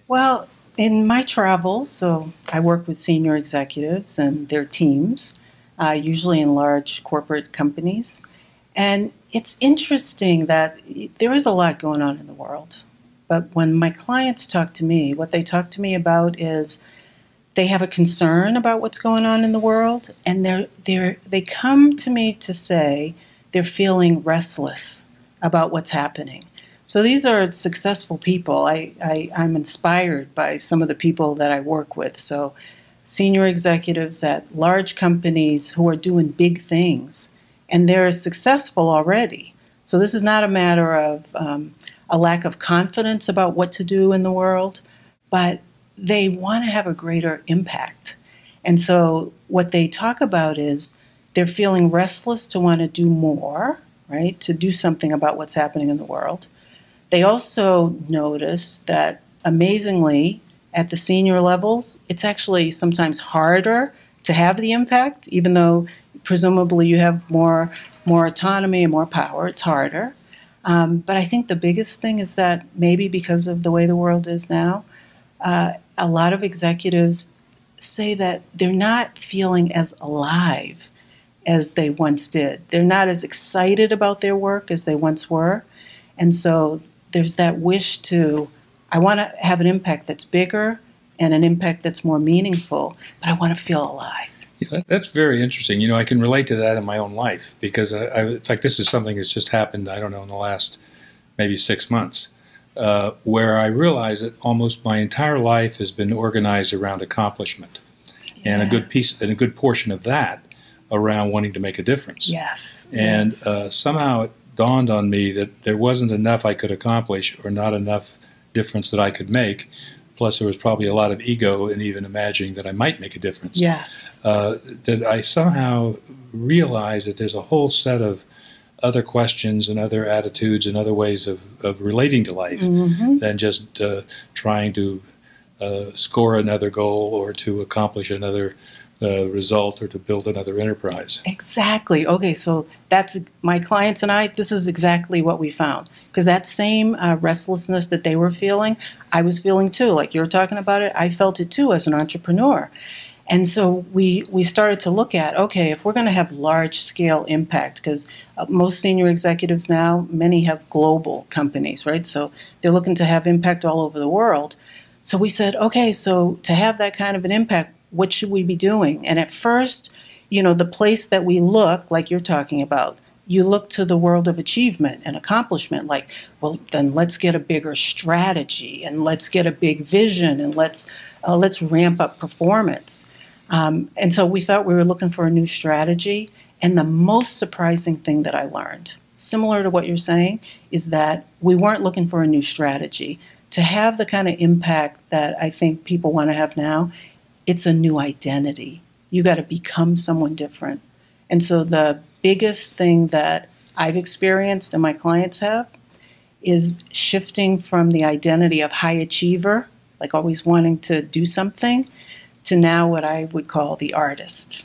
Well, in my travels, so I work with senior executives and their teams, usually in large corporate companies. And it's interesting that there is a lot going on in the world. But when my clients talk to me, what they talk to me about is they have a concern about what's going on in the world, and they come to me to say they're feeling restless about what's happening. So these are successful people. I'm inspired by some of the people that I work with. So senior executives at large companies who are doing big things, and they're successful already. So this is not a matter of a lack of confidence about what to do in the world, but they want to have a greater impact. And so what they talk about is they're feeling restless to want to do more, right, to do something about what's happening in the world. They also notice that, amazingly, at the senior levels, it's actually sometimes harder to have the impact, even though presumably you have more autonomy and more power. It's harder. But I think the biggest thing is that maybe because of the way the world is now, a lot of executives say that they're not feeling as alive as they once did. They're not as excited about their work as they once were. And so there's that wish I want to have an impact that's bigger and an impact that's more meaningful, but I want to feel alive. Yeah, that's very interesting. I can relate to that in my own life because, in fact, this is something that's just happened, I don't know, in the last maybe 6 months, where I realize that almost my entire life has been organized around accomplishment, yes, and a good portion of that around wanting to make a difference. Yes. And yes. Somehow it dawned on me that there wasn't enough I could accomplish or not enough difference that I could make. Plus, there was probably a lot of ego in even imagining that I might make a difference. Yes. That I somehow realized that there's a whole set of other questions and other attitudes and other ways of relating to life, mm-hmm, than just trying to score another goal or to accomplish another result or to build another enterprise. Exactly. Okay, so that's my clients and I, this is exactly what we found. Because that same restlessness that they were feeling, I was feeling too. Like you're talking about it, I felt it too as an entrepreneur. And so we started to look at, okay, if we're going to have large-scale impact, because most senior executives now, many have global companies, right? So they're looking to have impact all over the world. So we said, okay, so to have that kind of an impact, what should we be doing? And at first, the place that we look, like you're talking about, you look to the world of achievement and accomplishment, like, well, then let's get a bigger strategy and let's get a big vision and let's ramp up performance. And so we thought we were looking for a new strategy. And the most surprising thing that I learned, similar to what you're saying, is that we weren't looking for a new strategy. To have the kind of impact that I think people want to have now, it's a new identity. You got to become someone different. And so the biggest thing that I've experienced and my clients have is shifting from the identity of high achiever, like always wanting to do something, to now what I would call the artist.